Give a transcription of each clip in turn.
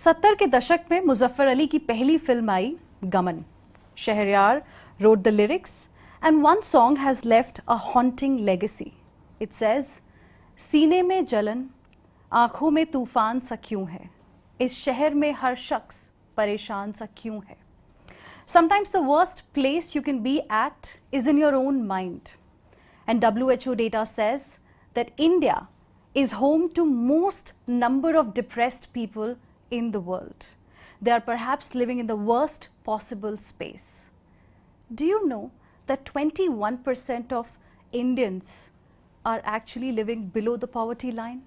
70 के दशक में मुजफ्फर अली की पहली फिल्म आई गमन. Shahryar wrote the lyrics and one song has left a haunting legacy. It says, सीने में जलन, आँखों में तूफान सा क्यों है, इस शहर में हर शख्स परेशान सा क्यों है. Sometimes the worst place you can be at is in your own mind. And WHO data says that India is home to most number of depressed people in the world. They are perhaps living in the worst possible space. Do you know that 21% of Indians are actually living below the poverty line?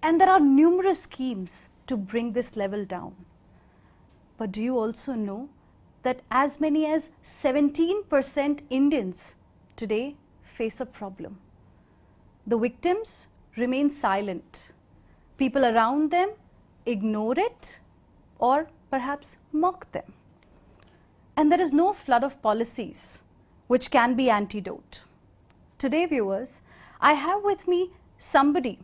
And there are numerous schemes to bring this level down. But do you also know that as many as 17% Indians today face a problem? The victims remain silent. People around them ignore it or perhaps mock them. And there is no flood of policies which can be antidote. Today, viewers, I have with me somebody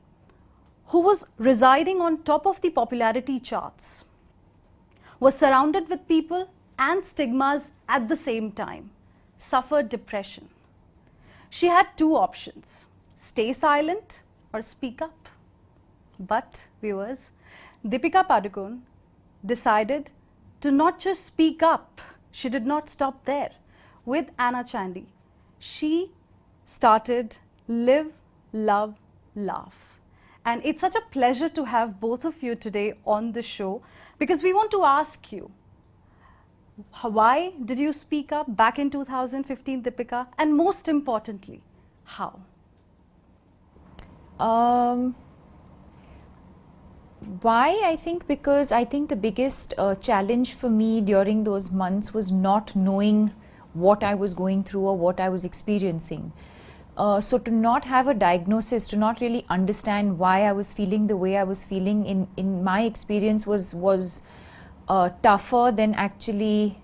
who was residing on top of the popularity charts, was surrounded with people and stigmas at the same time, suffered depression. She had two options, stay silent or speak up. But viewers, Deepika Padukone decided to not just speak up. She did not stop there. With Anna Chandy, she started Live, Love, Laugh. And it's such a pleasure to have both of you today on the show because we want to ask you, why did you speak up back in 2015, Deepika? And most importantly, how? Why? I think because I think the biggest challenge for me during those months was not knowing what I was going through or what I was experiencing. So to not have a diagnosis, to not really understand why I was feeling the way I was feeling in my experience was tougher than actually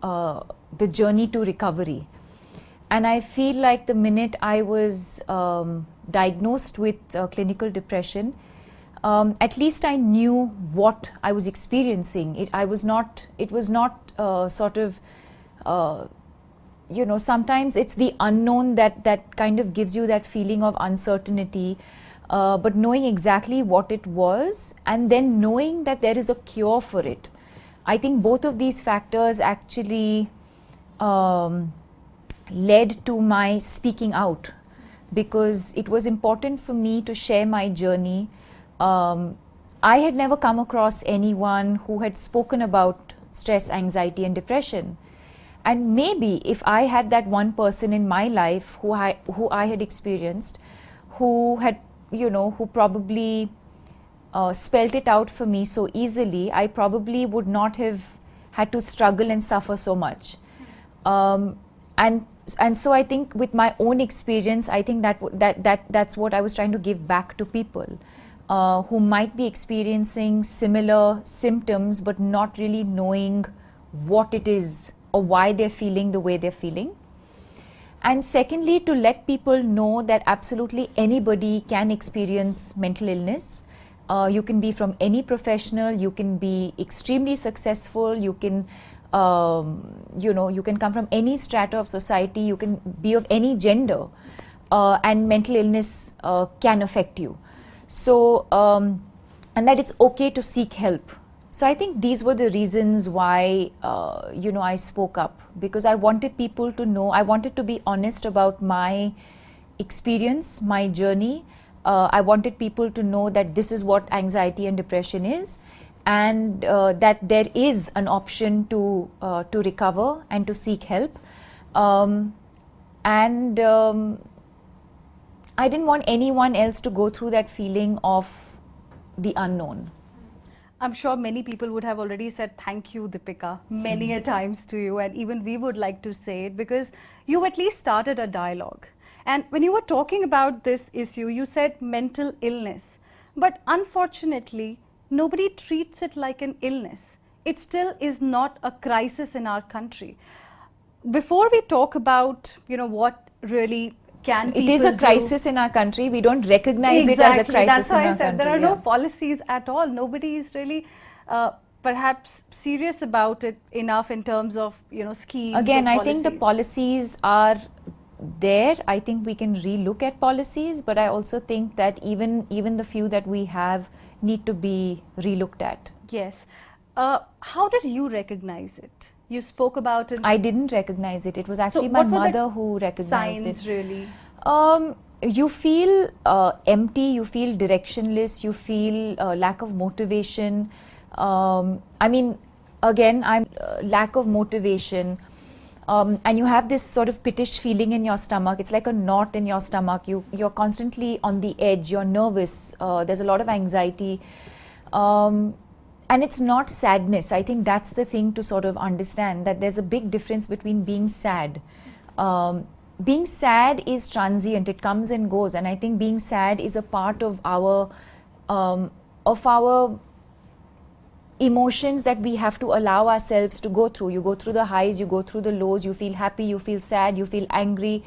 the journey to recovery. And I feel like the minute I was diagnosed with clinical depression, at least I knew what I was experiencing. It was not sort of, sometimes it's the unknown that kind of gives you that feeling of uncertainty, but knowing exactly what it was and then knowing that there is a cure for it. I think both of these factors actually led to my speaking out because it was important for me to share my journey. I had never come across anyone who had spoken about stress, anxiety and depression. And maybe if I had that one person in my life who I had experienced, who had, who probably spelt it out for me so easily, I probably would not have had to struggle and suffer so much. And so I think with my own experience, I think that's what I was trying to give back to people. Who might be experiencing similar symptoms but not really knowing what it is or why they're feeling the way they're feeling. And secondly, to let people know that absolutely anybody can experience mental illness. You can be from any professional, you can be extremely successful, you can you can come from any strata of society, you can be of any gender, and mental illness can affect you. So, and that it's okay to seek help. So I think these were the reasons why, I spoke up, because I wanted people to know, I wanted to be honest about my experience, my journey. I wanted people to know that this is what anxiety and depression is, and that there is an option to recover and to seek help. I didn't want anyone else to go through that feeling of the unknown. I'm sure many people would have already said thank you, Deepika, many a times to you, and even we would like to say it because you at least started a dialogue. And when you were talking about this issue, you said mental illness, but unfortunately, nobody treats it like an illness. It still is not a crisis in our country. Before we talk about, what really it is a crisis in our country. We don't recognize it as a crisis in our country. That's why I said there are no policies at all. Nobody is really perhaps serious about it enough in terms of, schemes. Again, or I think the policies are there. I think we can relook at policies, but I also think that even the few that we have need to be relooked at. Yes. How did you recognize it? You spoke about it. I didn't recognize it. It was actually So my what were the mother who recognized signs, it. really? You feel empty, you feel directionless, you feel lack of motivation. I mean, again, I'm lack of motivation. And you have this sort of pittish feeling in your stomach. It's like a knot in your stomach. You're constantly on the edge. You're nervous. There's a lot of anxiety. And it's not sadness. I think that's the thing to sort of understand, that there's a big difference between being sad. Being sad is transient. It comes and goes. And I think being sad is a part of our emotions that we have to allow ourselves to go through. You go through the highs, you go through the lows, you feel happy, you feel sad, you feel angry.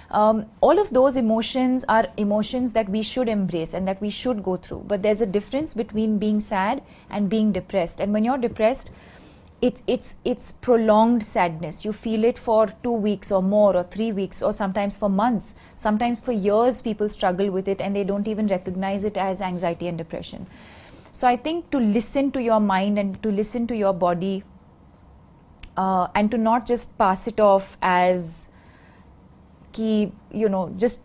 All of those emotions are emotions that we should embrace and that we should go through. But there's a difference between being sad and being depressed. And when you're depressed, it's prolonged sadness. You feel it for 2 weeks or more, or 3 weeks, or sometimes for months. Sometimes for years people struggle with it and they don't even recognize it as anxiety and depression. So I think to listen to your mind and to listen to your body, and to not just pass it off as just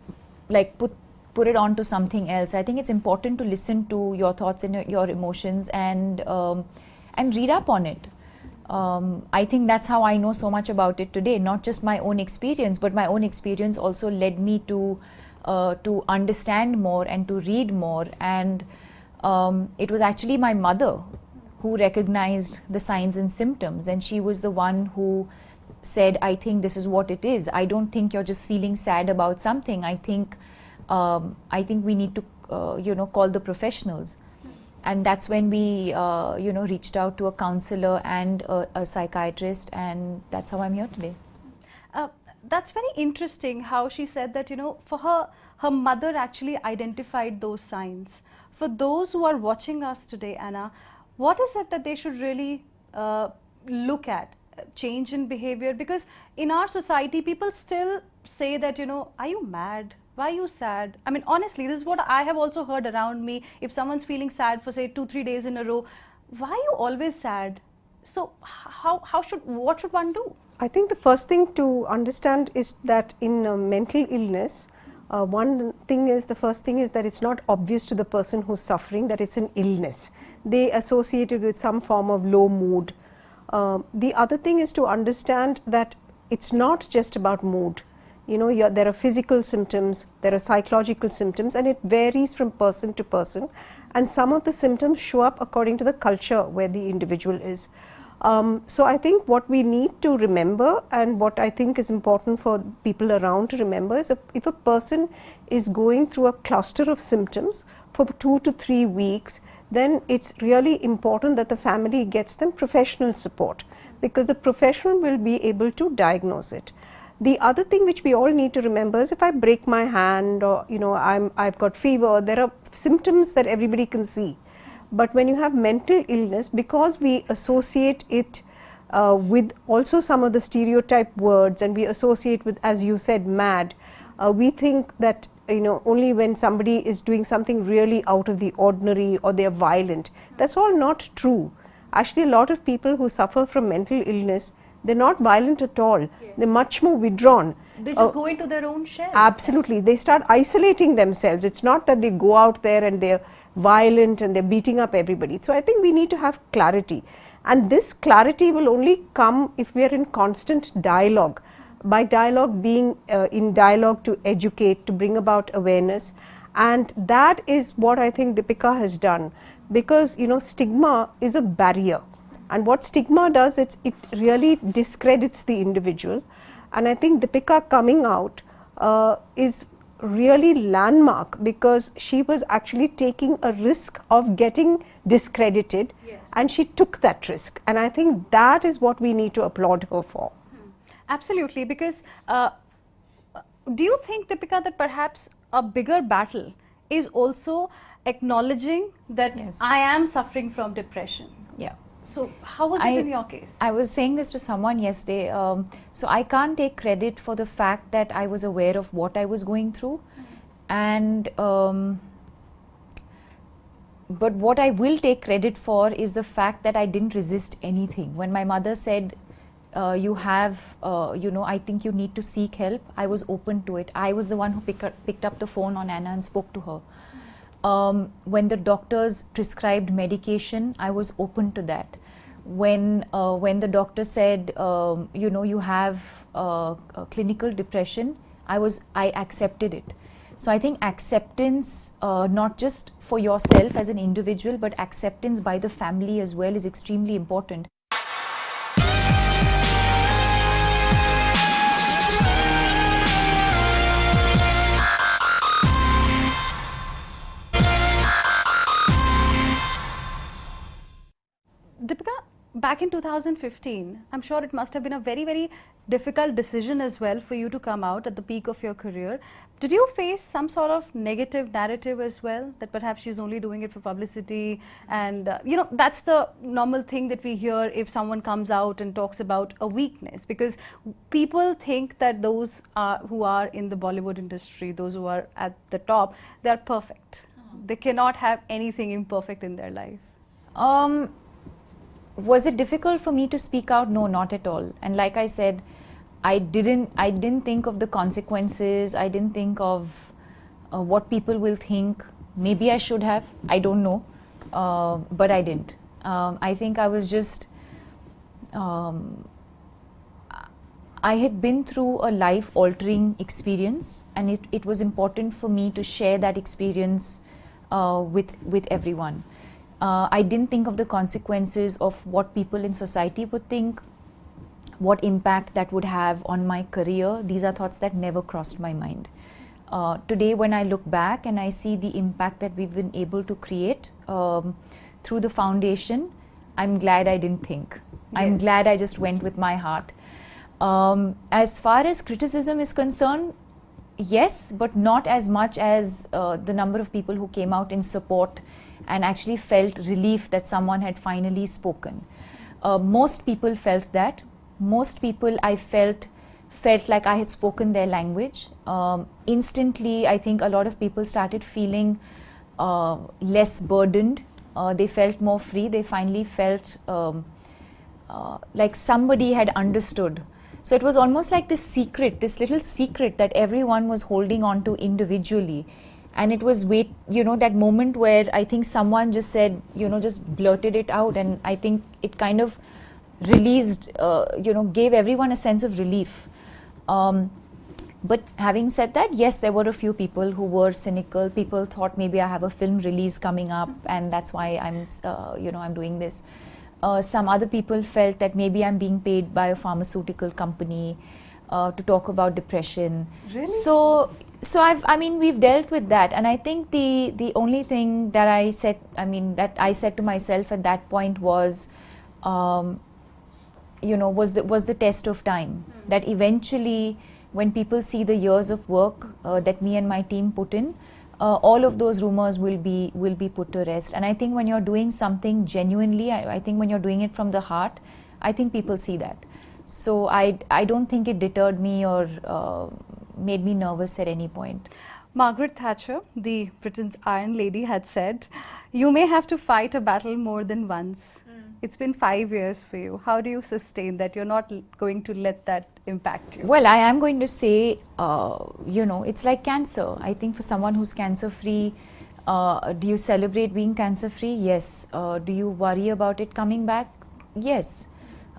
like put it on to something else. I think it's important to listen to your thoughts and your emotions and read up on it. I think that's how I know so much about it today. Not just my own experience, but my own experience also led me to understand more and to read more. And it was actually my mother who recognized the signs and symptoms, and she was the one who said, I think this is what it is. I don't think you're just feeling sad about something. I think we need to call the professionals. And that's when we reached out to a counselor and a psychiatrist, and that's how I'm here today. That's very interesting how she said that, for her mother actually identified those signs. For those who are watching us today, Anna, what is it that they should really look at? Change in behavior? Because in our society, people still say that, are you mad? Why are you sad? I mean, honestly, this is what I have also heard around me. If someone's feeling sad for, say, 2-3 days in a row, why are you always sad? So what should one do? I think the first thing to understand is that in mental illness, the first thing is that it's not obvious to the person who's suffering that it's an illness. They associate it with some form of low mood. The other thing is to understand that it's not just about mood. There are physical symptoms, there are psychological symptoms, and it varies from person to person. And some of the symptoms show up according to the culture where the individual is. So I think what we need to remember, and what I think is important for people around to remember, is if a person is going through a cluster of symptoms for 2 to 3 weeks, then it's really important that the family gets them professional support, because the professional will be able to diagnose it. The other thing which we all need to remember is if I break my hand, or I've got fever, there are symptoms that everybody can see. But when you have mental illness, because we associate it with also some of the stereotype words, and we associate with, as you said, mad, we think that only when somebody is doing something really out of the ordinary or they are violent. That's all not true. Actually, a lot of people who suffer from mental illness, they're not violent at all. Yes. They're much more withdrawn. They just go into their own shell. Absolutely. They start isolating themselves. It's not that they go out there and they're violent and they're beating up everybody. So I think we need to have clarity. And this clarity will only come if we are in constant dialogue. By dialogue, being in dialogue to educate, to bring about awareness. And that is what I think Deepika has done. Because, stigma is a barrier. And what stigma does, it really discredits the individual. And I think Deepika coming out is really landmark, because she was actually taking a risk of getting discredited. Yes. And she took that risk. And I think that is what we need to applaud her for. Absolutely, because do you think, Deepika, that perhaps a bigger battle is also acknowledging that yes, I am suffering from depression? Yeah. So how was it in your case? I was saying this to someone yesterday. So I can't take credit for the fact that I was aware of what I was going through, and but what I will take credit for is the fact that I didn't resist anything. When my mother said, I think you need to seek help, I was open to it. I was the one who picked up the phone on Anna and spoke to her. When the doctors prescribed medication, I was open to that. When the doctor said, you have clinical depression, I accepted it. So I think acceptance, not just for yourself as an individual, but acceptance by the family as well is extremely important. Deepika, back in 2015, I'm sure it must have been a very, very difficult decision as well for you to come out at the peak of your career. Did you face some sort of negative narrative as well, that perhaps she's only doing it for publicity? And, that's the normal thing that we hear if someone comes out and talks about a weakness, because people think that those who are in the Bollywood industry, those who are at the top, they're perfect. They cannot have anything imperfect in their life. Was it difficult for me to speak out? No, not at all. And like I said, I didn't think of the consequences. I didn't think of what people will think. Maybe I should have. I don't know, but I didn't. I think I was just. I had been through a life-altering experience, and it was important for me to share that experience with everyone. I didn't think of the consequences of what people in society would think, what impact that would have on my career. These are thoughts that never crossed my mind. Today, when I look back and I see the impact that we've been able to create through the foundation, I'm glad I didn't think. Yes. I'm glad I just went with my heart. As far as criticism is concerned, yes, but not as much as the number of people who came out in support and actually felt relief that someone had finally spoken. Most people felt that. Most people I felt like I had spoken their language. Instantly, I think a lot of people started feeling less burdened. They felt more free. They finally felt like somebody had understood. So it was almost like this secret, this little secret that everyone was holding on to individually. And it was that moment where I think someone just said, just blurted it out. And I think it kind of released, gave everyone a sense of relief. But having said that, yes, there were a few people who were cynical. People thought maybe I have a film release coming up and that's why I'm doing this. Some other people felt that maybe I'm being paid by a pharmaceutical company to talk about depression. Really? So we've dealt with that, and I think the only thing that I said to myself at that point was, was the test of time. That eventually, when people see the years of work that me and my team put in, all of those rumors will be put to rest. And I think when you're doing something genuinely, I think when you're doing it from the heart, I think people see that. So I don't think it deterred me or made me nervous at any point. Margaret Thatcher, the Britain's Iron Lady, had said, "You may have to fight a battle more than once." It's been 5 years for you. How do you sustain that? You're not going to let that impact you. Well, I am going to say, it's like cancer. I think for someone who's cancer-free, do you celebrate being cancer-free? Yes. Do you worry about it coming back? Yes.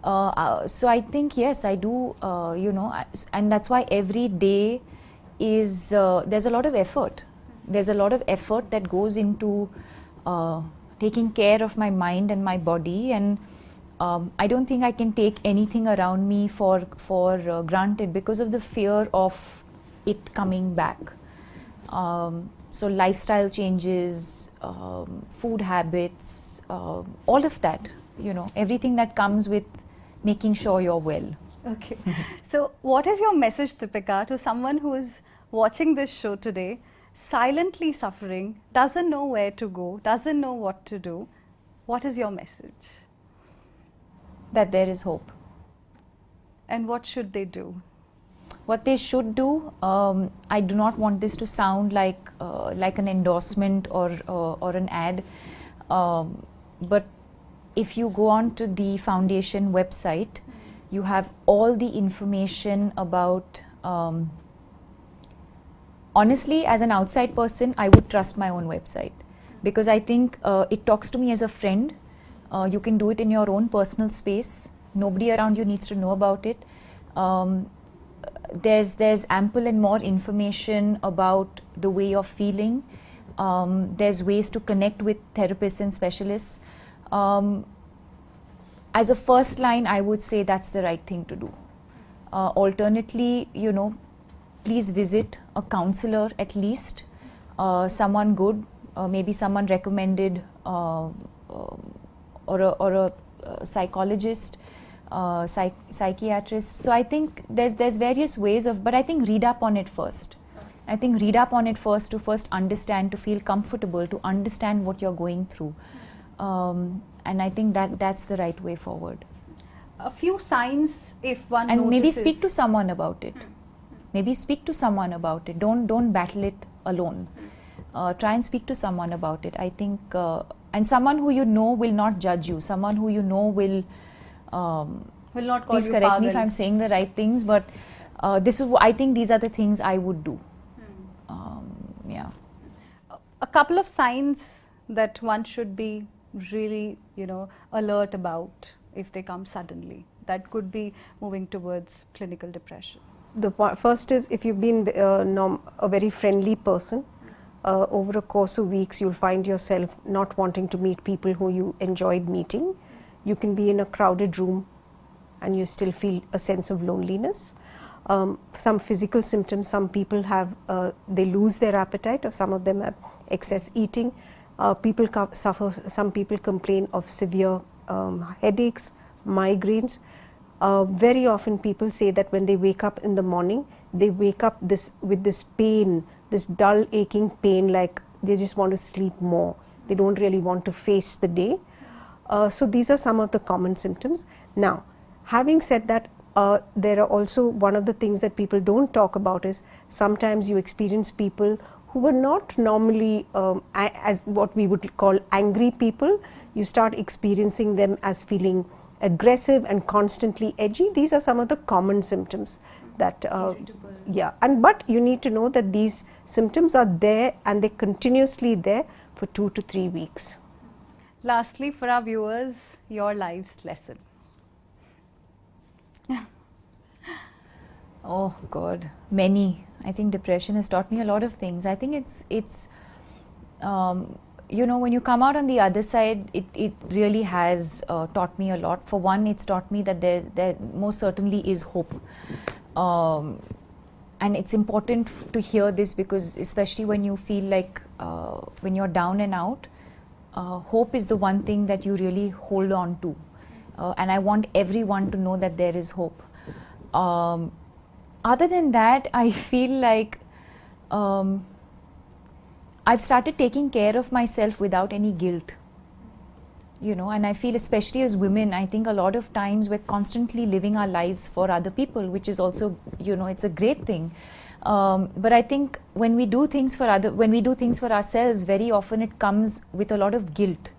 So I think, yes, I do, and that's why every day is, there's a lot of effort. There's a lot of effort that goes into taking care of my mind and my body, and I don't think I can take anything around me for granted because of the fear of it coming back. So lifestyle changes, food habits, all of that, everything that comes with making sure you're well. Okay. So what is your message, Deepika, to someone who is watching this show today, silently suffering, doesn't know where to go, doesn't know what to do? What is your message? that there is hope. And what should they do? What they should do, I do not want this to sound like an endorsement or an ad, but if you go on to the foundation website, you have all the information about. Honestly, as an outside person, I would trust my own website because I think it talks to me as a friend. You can do it in your own personal space. Nobody around you needs to know about it. There's ample and more information about the way you're feeling. There's ways to connect with therapists and specialists. As a first line, I would say that's the right thing to do. Alternately, please visit a counselor at least, someone good, maybe someone recommended, or a psychologist, psychiatrist. So I think there's various ways of, but I think read up on it first. I think read up on it first to first understand, to feel comfortable, to understand what you're going through. And I think that's the right way forward. A few signs if one and notices. Maybe speak to someone about it. Maybe speak to someone about it. Don't battle it alone. Try and speak to someone about it. I think, and someone who will not judge you. Someone who will not call please you correct pagal. me if I'm saying the right things, but I think these are the things I would do. Yeah. A couple of signs that one should be really, alert about if they come suddenly. That could be moving towards clinical depression. The first is if you've been a very friendly person, over a course of weeks you'll find yourself not wanting to meet people who you enjoyed meeting. You can be in a crowded room and you still feel a sense of loneliness. Some physical symptoms, some people have, they lose their appetite, or some of them have excess eating. Some people complain of severe headaches, migraines. Very often people say that when they wake up in the morning, they wake up with this pain, this dull aching pain, like they just want to sleep more. They don't really want to face the day. So these are some of the common symptoms. Now, having said that, there are also one of the things that people don't talk about is sometimes you experience people who were not normally as what we would call angry people. You start experiencing them as feeling aggressive and constantly edgy. These are some of the common symptoms that but you need to know that these symptoms are there and they're continuously there for 2 to 3 weeks. Lastly, for our viewers, your life's lesson. Oh God, many. I think depression has taught me a lot of things. I think it's when you come out on the other side, it really has taught me a lot. For one, it's taught me that there most certainly is hope. And it's important to hear this because especially when you feel like when you're down and out, hope is the one thing that you really hold on to. And I want everyone to know that there is hope. Other than that, I feel like I've started taking care of myself without any guilt. And I feel especially as women, I think a lot of times we're constantly living our lives for other people, which is also, it's a great thing. But I think when we do things for ourselves, very often it comes with a lot of guilt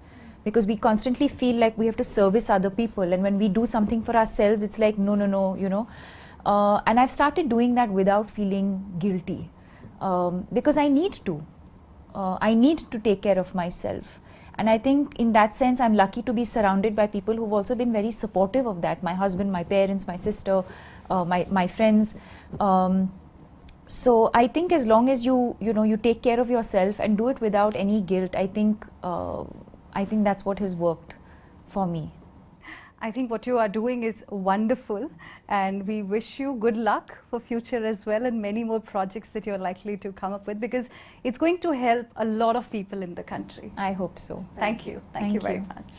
because we constantly feel like we have to service other people. And when we do something for ourselves, it's like, no, and I've started doing that without feeling guilty because I need to. I need to take care of myself. And I think in that sense, I'm lucky to be surrounded by people who've also been very supportive of that. My husband, my parents, my sister, my friends. So I think as long as you take care of yourself and do it without any guilt, I think that's what has worked for me. I think what you are doing is wonderful, and we wish you good luck for future as well and many more projects that you're likely to come up with because it's going to help a lot of people in the country. I hope so. Thank you. Thank you very much.